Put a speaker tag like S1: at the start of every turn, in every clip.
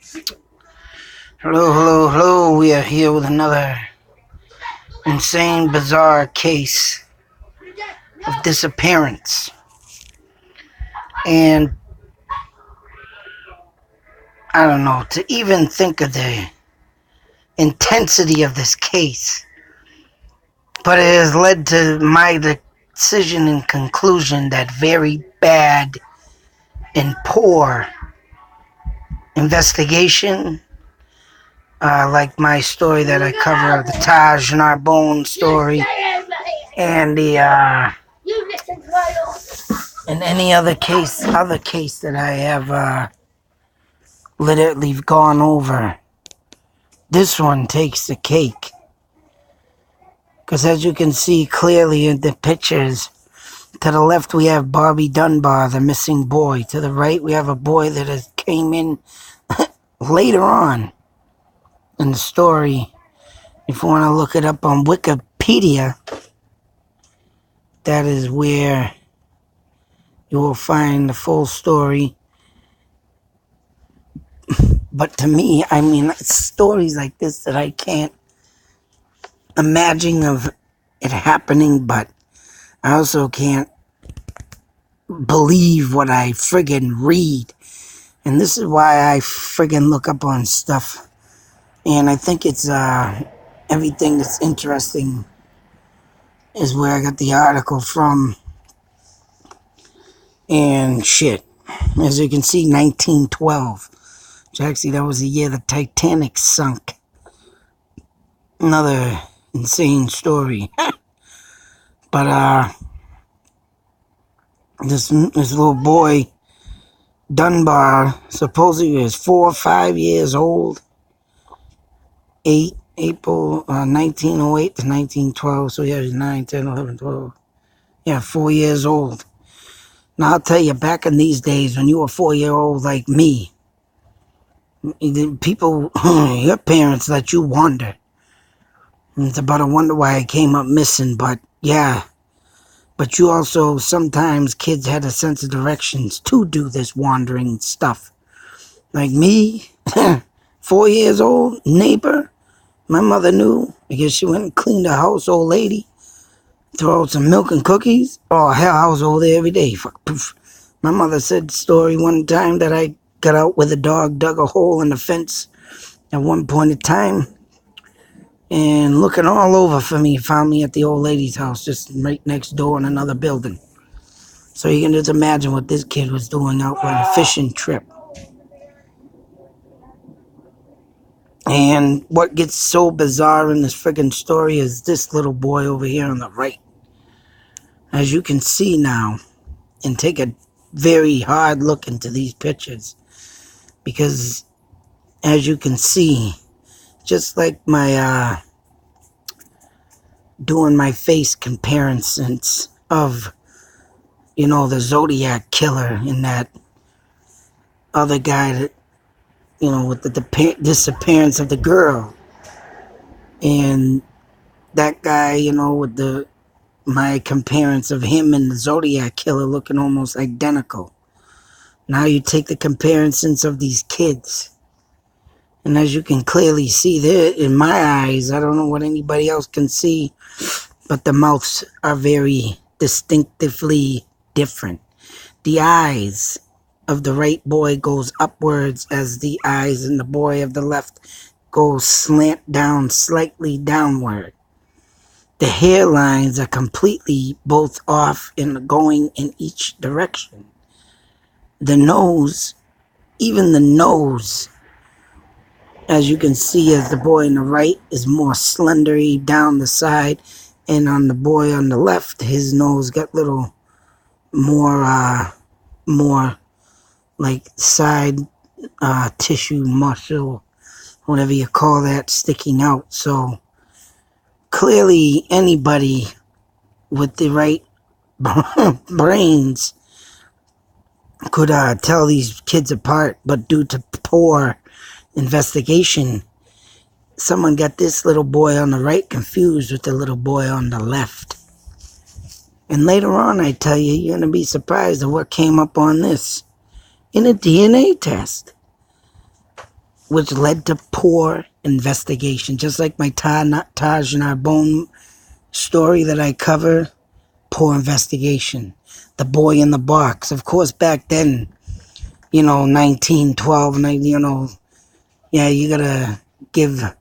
S1: Hello, hello, hello. We are here with another insane, bizarre case of disappearance. And I don't know, to even think of the intensity of this case. But it has led to my decision and conclusion that very bad and poor investigation, like my story that I cover, the Taj Narbonne story, and the and any other case that I have literally gone over. This one takes the cake. Because as you can see clearly in the pictures, to the left we have Bobby Dunbar, the missing boy. To the right we have a boy that came in later on in the story. If you want to look it up on Wikipedia, that is where you will find the full story. But to me, I mean, it's stories like this that I can't imagine of it happening, but I also can't believe what I friggin' read. And this is why I friggin' look up on stuff. And I think it's everything that's interesting is where I got the article from. And shit. As you can see, 1912. Which actually, that was the year the Titanic sunk. Another insane story. But this little boy, Dunbar, supposedly was 4 or 5 years old. April 1908 to 1912. So yeah, he's 9, 10, 11, 12. Yeah, 4 years old. Now I'll tell you, back in these days when you were 4-year-old like me, people, your parents let you wander. And it's about a wonder why I came up missing, but yeah. But you also, sometimes kids had a sense of directions to do this wandering stuff. Like me, 4 years old, neighbor, my mother knew. I guess she went and cleaned the house, old lady. Throw out some milk and cookies. Oh, hell, I was over there every day. Fuck, poof. My mother said the story one time that I got out with a dog, dug a hole in the fence at one point in time. And looking all over for me, found me at the old lady's house, just right next door in another building. So you can just imagine what this kid was doing out on a fishing trip. And what gets so bizarre in this friggin' story is this little boy over here on the right. As you can see now, and take a very hard look into these pictures, because as you can see, just like my doing my face comparisons of, you know, the Zodiac killer and that other guy that, you know, with the disappearance of the girl, and that guy, you know, with my comparison of him and the Zodiac killer looking almost identical. Now you take the comparisons of these kids, and as you can clearly see there, in my eyes, I don't know what anybody else can see, but the mouths are very distinctively different. The eyes of the right boy goes upwards as the eyes in the boy of the left go slant down, slightly downward. The hairlines are completely both off and going in each direction. The nose, even the nose, as you can see, as the boy on the right is more slendery down the side, and on the boy on the left, his nose got little more like side tissue muscle, whatever you call that, sticking out. So clearly anybody with the right brains could tell these kids apart, but due to poor investigation, someone got this little boy on the right confused with the little boy on the left. And later on, I tell you, you're going to be surprised at what came up on this in a DNA test. which led to poor investigation. Just like my Taj Narbonne story that I cover, poor investigation. The boy in the box. Of course, back then, 1912, yeah, you gotta give, the,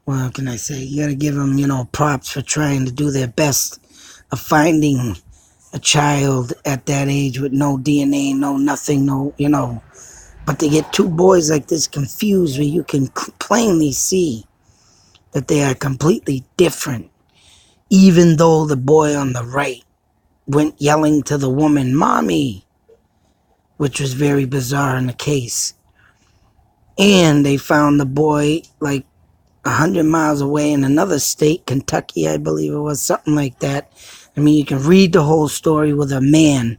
S1: what can I say? You gotta give them, props for trying to do their best of finding a child at that age with no DNA, no nothing, no. But to get two boys like this confused where you can plainly see that they are completely different, even though the boy on the right went yelling to the woman, "Mommy," which was very bizarre in the case. And they found the boy like 100 miles away in another state, Kentucky, I believe it was, something like that. I mean, you can read the whole story with a man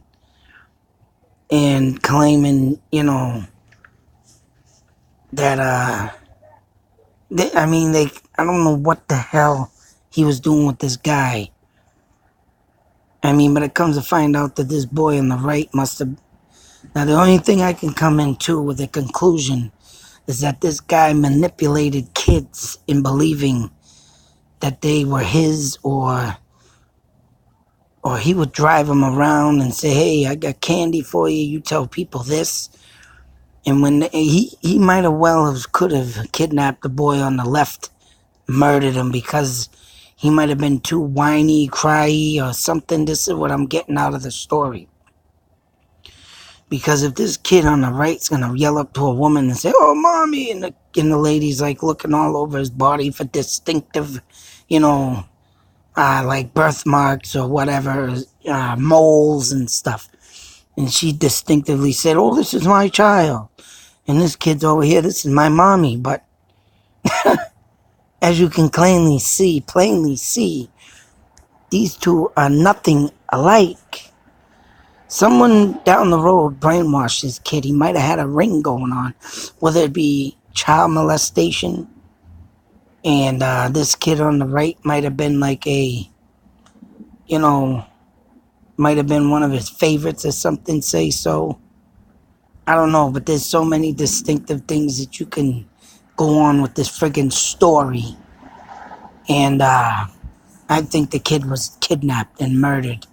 S1: and claiming, that, I don't know what the hell he was doing with this guy. I mean, but it comes to find out that this boy on the right must have. Now, the only thing I can come into with a conclusion is that this guy manipulated kids in believing that they were his, or he would drive them around and say, "Hey, I got candy for you. You tell people this." And when he might have could have kidnapped the boy on the left, murdered him because he might have been too whiny, cryy, or something. This is what I'm getting out of the story. Because if this kid on the right's gonna yell up to a woman and say, "Oh, mommy," and the lady's like looking all over his body for distinctive, like birthmarks or whatever, moles and stuff, and she distinctively said, "Oh, this is my child," and this kid's over here, "This is my mommy," but as you can plainly see, these two are nothing alike. Someone down the road brainwashed this kid. He might have had a ring going on, whether it be child molestation, and this kid on the right might have been like might have been one of his favorites or something, say so. I don't know, but there's so many distinctive things that you can go on with this friggin' story. And I think the kid was kidnapped and murdered.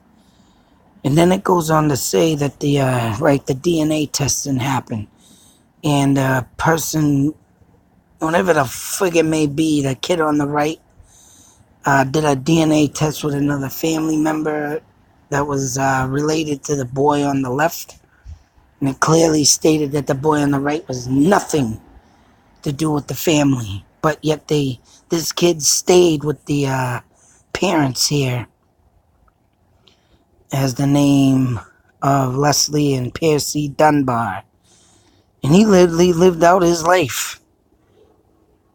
S1: And then it goes on to say that the DNA testing happened. And a person, whatever the frig it may be, the kid on the right did a DNA test with another family member that was related to the boy on the left. And it clearly stated that the boy on the right was nothing to do with the family. But yet this kid stayed with the parents here as the name of Leslie and Percy Dunbar. And he lived out his life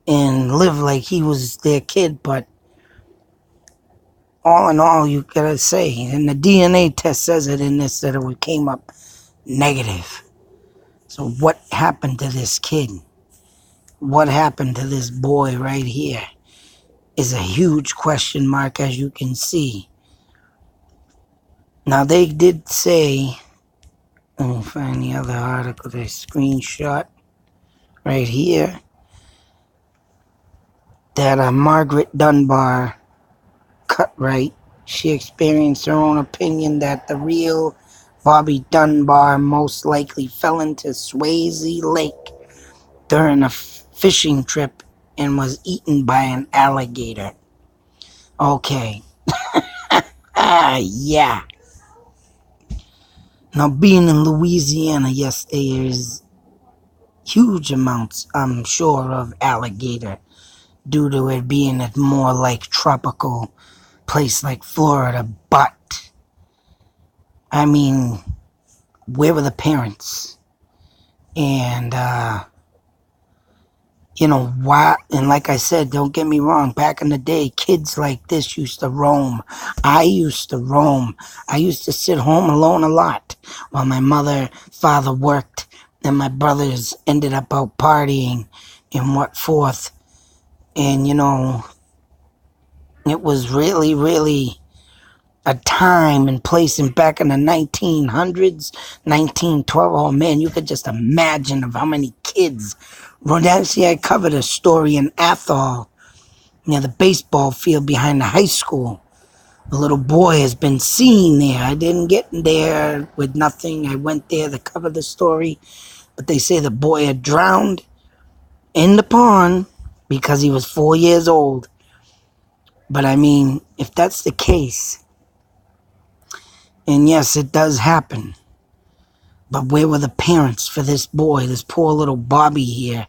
S1: and lived like he was their kid, but all in all, you gotta say, and the DNA test says it in this, that it came up negative. So what happened to this kid? What happened to this boy right here is a huge question mark, as you can see. Now, they did say, let me find the other article they screenshot right here, that Margaret Dunbar Cutright, she experienced her own opinion that the real Bobby Dunbar most likely fell into Swayze Lake during a fishing trip and was eaten by an alligator. Okay. Yeah. Now, being in Louisiana, yes, there is huge amounts, I'm sure, of alligator due to it being a more like tropical place like Florida. But, I mean, where were the parents? And, why? And like I said, don't get me wrong, back in the day, kids like this used to roam. I used to roam. I used to sit home alone a lot while my father worked, and my brothers ended up out partying and what forth. And, it was really, really a time and place and back in the 1900s, 1912. Oh man, you could just imagine of how many kids. Actually, I covered a story in Athol, near the baseball field behind the high school. A little boy has been seen there. I didn't get there with nothing. I went there to cover the story, but they say the boy had drowned in the pond because he was 4 years old. But I mean, if that's the case, and yes, it does happen, but where were the parents for this boy, this poor little Bobby here?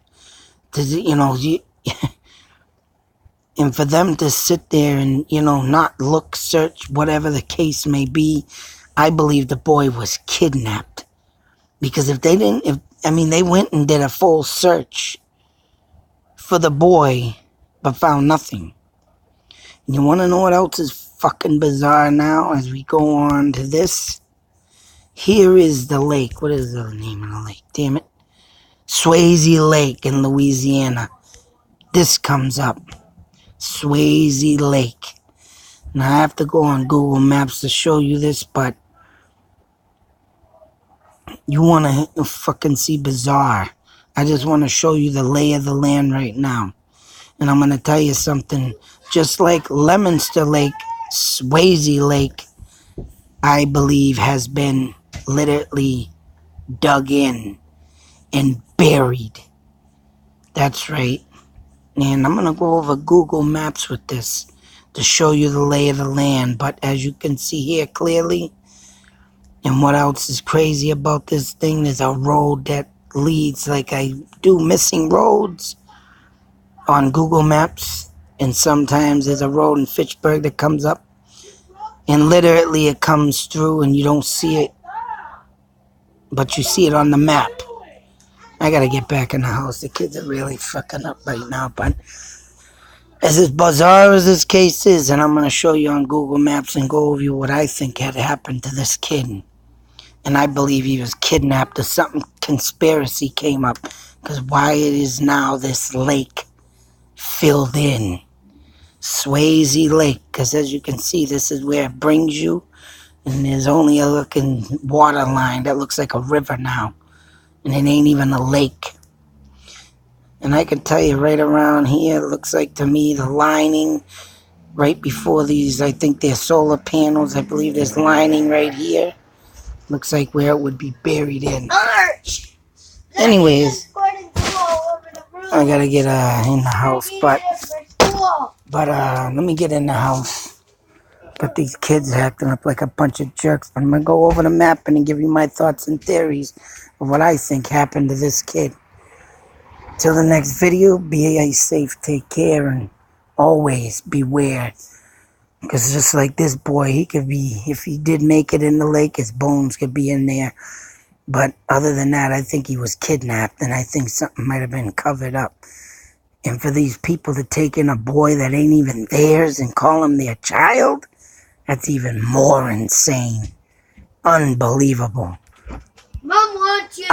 S1: And for them to sit there and, not look, search, whatever the case may be, I believe the boy was kidnapped. Because if they didn't, they went and did a full search for the boy, but found nothing. And you want to know what else is fucking bizarre now as we go on to this? Here is the lake. What is the name of the lake? Damn it. Swayze Lake in Louisiana. This comes up. Swayze Lake. Now I have to go on Google Maps to show you this, but you want to fucking see bizarre. I just want to show you the lay of the land right now. And I'm going to tell you something. Just like Lemonster Lake, Swayze Lake, I believe has been literally dug in and buried. That's right. And I'm going to go over Google Maps with this to show you the lay of the land. But as you can see here clearly, and what else is crazy about this thing, there's a road that leads, like I do missing roads on Google Maps. And sometimes there's a road in Fitchburg that comes up. And literally it comes through and you don't see it, but you see it on the map. I gotta get back in the house. The kids are really fucking up right now, but as bizarre as this case is, and I'm gonna show you on Google Maps and go over you what I think had happened to this kid. And I believe he was kidnapped or something, conspiracy came up. Because why it is now this lake filled in. Swayze Lake, because as you can see, this is where it brings you, and there's only a looking water line that looks like a river now, and it ain't even a lake. And I can tell you right around here, it looks like to me the lining right before these, I think they're solar panels, I believe there's lining right here, looks like where it would be buried in. Anyways, I gotta get in the house, but let me get in the house. But these kids are acting up like a bunch of jerks. But I'm gonna go over the map and give you my thoughts and theories of what I think happened to this kid. Till the next video, be safe, take care, and always beware. Because just like this boy, he could be, if he did make it in the lake, his bones could be in there. But other than that, I think he was kidnapped, and I think something might have been covered up. And for these people to take in a boy that ain't even theirs and call him their child, that's even more insane. Unbelievable. Mom wants you.